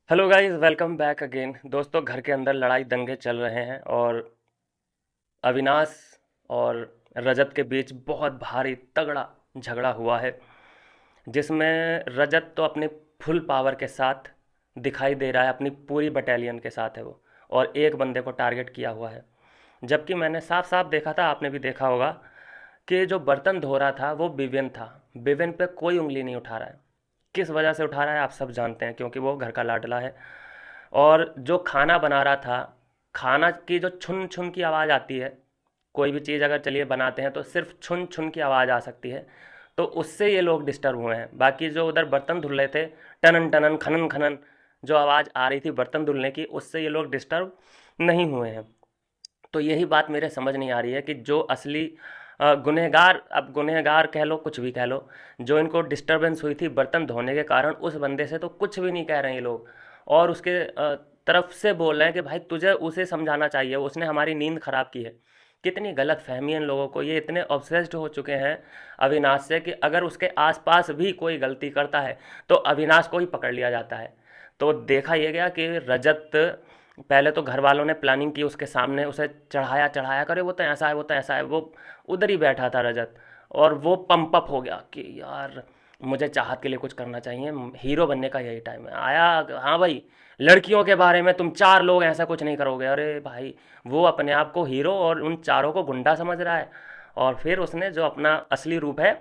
Hello guys, welcome back again. दोस्तों, घर के अंदर लड़ाई दंगे चल रहे हैं और अविनाश और रजत के बीच बहुत भारी तगड़ा झगड़ा हुआ है, जिसमें रजत तो अपनी फुल पावर के साथ दिखाई दे रहा है, अपनी पूरी बटालियन के साथ है वो, और एक बंदे को टारगेट किया हुआ है। जबकि मैंने साफ साफ देखा था, आपने भी देखा होगा, कि जो बर्तन धो रहा था वो विवेन था। विवेन पे कोई उंगली नहीं उठा रहा है। किस वजह से उठा रहा है आप सब जानते हैं, क्योंकि वो घर का लाडला है। और जो खाना बना रहा था, खाना की जो छुन छुन की आवाज़ आती है, कोई भी चीज़ अगर चलिए बनाते हैं तो सिर्फ छुन छुन की आवाज़ आ सकती है, तो उससे ये लोग डिस्टर्ब हुए हैं। बाकी जो उधर बर्तन धुल रहे थे, टनन टनन खनन खनन जो आवाज़ आ रही थी बर्तन धुलने की, उससे ये लोग डिस्टर्ब नहीं हुए हैं। तो यही बात मेरे समझ नहीं आ रही है कि जो असली गुनहगार, अब गुनहगार कह लो कुछ भी कह लो, जो इनको डिस्टरबेंस हुई थी बर्तन धोने के कारण, उस बंदे से तो कुछ भी नहीं कह रहे हैं ये लोग। और उसके तरफ से बोल रहे हैं कि भाई तुझे उसे समझाना चाहिए, उसने हमारी नींद खराब की है। कितनी गलत फहमी है इन लोगों को। ये इतने ऑब्सेस्ड हो चुके हैं अविनाश से कि अगर उसके आसपास भी कोई गलती करता है तो अविनाश को ही पकड़ लिया जाता है। तो देखा यह गया कि रजत, पहले तो घर वालों ने प्लानिंग की उसके सामने, उसे चढ़ाया चढ़ाया करे, वो तो ऐसा है, वो तो ऐसा है, वो उधर ही बैठा था रजत, और वो पंप अप हो गया कि यार मुझे चाहत के लिए कुछ करना चाहिए, हीरो बनने का यही टाइम है आया। हाँ भाई, लड़कियों के बारे में तुम चार लोग ऐसा कुछ नहीं करोगे। अरे भाई, वो अपने आप को हीरो और उन चारों को गुंडा समझ रहा है। और फिर उसने जो अपना असली रूप है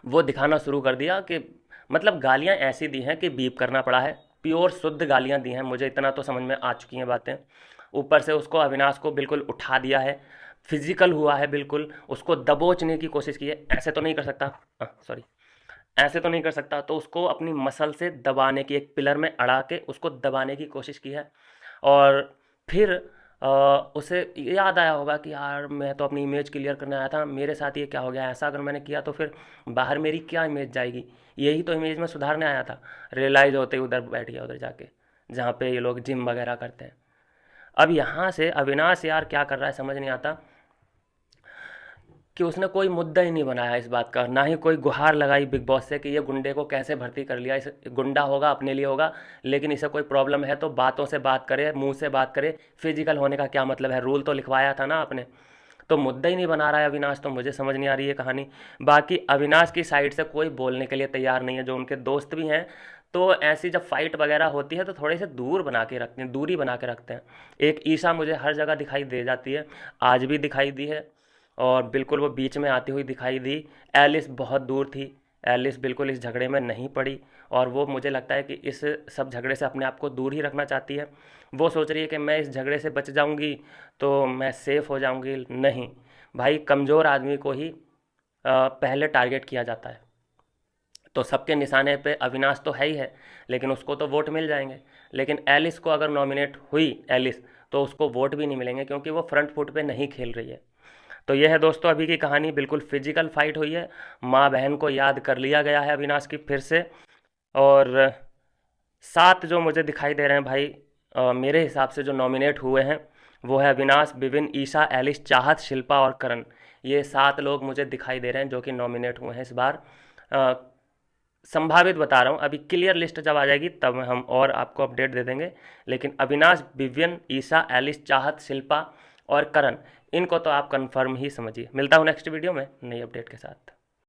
वो दिखाना शुरू कर दिया कि मतलब गालियाँ ऐसी दी हैं कि बीप करना पड़ा है। प्योर शुद्ध गालियाँ दी हैं, मुझे इतना तो समझ में आ चुकी हैं बातें। ऊपर से उसको, अविनाश को बिल्कुल उठा दिया है, फिजिकल हुआ है, बिल्कुल उसको दबोचने की कोशिश की है। ऐसे तो नहीं कर सकता, सॉरी, ऐसे तो नहीं कर सकता, तो उसको अपनी मसल से दबाने की, एक पिलर में अड़ा के उसको दबाने की कोशिश की है। और फिर अ, उसे याद आया होगा कि यार मैं तो अपनी इमेज क्लियर करने आया था, मेरे साथ ये क्या हो गया, ऐसा अगर मैंने किया तो फिर बाहर मेरी क्या इमेज जाएगी। यही तो इमेज में सुधारने आया था। रियलाइज़ होते ही उधर बैठ गया, उधर जाके जहाँ पे ये लोग जिम वगैरह करते हैं। अब यहाँ से अविनाश यार क्या कर रहा है समझ नहीं आता, कि उसने कोई मुद्दा ही नहीं बनाया इस बात का, ना ही कोई गुहार लगाई बिग बॉस से कि ये गुंडे को कैसे भर्ती कर लिया। इस गुंडा होगा अपने लिए होगा, लेकिन इसे कोई प्रॉब्लम है तो बातों से बात करे, मुंह से बात करे। फिजिकल होने का क्या मतलब है, रूल तो लिखवाया था ना आपने। तो मुद्दा ही नहीं बना रहा है अविनाश, तो मुझे समझ नहीं आ रही है कहानी। बाकी अविनाश की साइड से कोई बोलने के लिए तैयार नहीं है, जो उनके दोस्त भी हैं। तो ऐसी जब फाइट वगैरह होती है तो थोड़े से दूर बना के रखते हैं, दूरी बना के रखते हैं। एक ईशा मुझे हर जगह दिखाई दे जाती है, आज भी दिखाई दी है, और बिल्कुल वो बीच में आती हुई दिखाई दी। एलिस बहुत दूर थी, एलिस बिल्कुल इस झगड़े में नहीं पड़ी, और वो मुझे लगता है कि इस सब झगड़े से अपने आप को दूर ही रखना चाहती है। वो सोच रही है कि मैं इस झगड़े से बच जाऊंगी तो मैं सेफ़ हो जाऊंगी। नहीं भाई, कमज़ोर आदमी को ही पहले टारगेट किया जाता है। तो सबके निशाने पे अविनाश तो है ही है, लेकिन उसको तो वोट मिल जाएंगे। लेकिन एलिस को अगर नॉमिनेट हुई एलिस, तो उसको वोट भी नहीं मिलेंगे, क्योंकि वो फ्रंट फुट पे नहीं खेल रही है। तो यह है दोस्तों अभी की कहानी, बिल्कुल फिजिकल फाइट हुई है। माँ बहन को याद कर लिया गया है अविनाश की फिर से। और सात जो मुझे दिखाई दे रहे हैं भाई, मेरे हिसाब से जो नॉमिनेट हुए हैं वो है अविनाश, विविन, ईशा, एलिस, चाहत, शिल्पा और करण। ये सात लोग मुझे दिखाई दे रहे हैं जो कि नॉमिनेट हुए हैं इस बार। अ, संभावित बता रहा हूँ, अभी क्लियर लिस्ट जब आ जाएगी तब हम और आपको अपडेट दे देंगे। लेकिन अविनाश, विवियन, ईशा, एलिस, चाहत, शिल्पा और करण, इनको तो आप कंफर्म ही समझिए। मिलता हूँ नेक्स्ट वीडियो में नई अपडेट के साथ।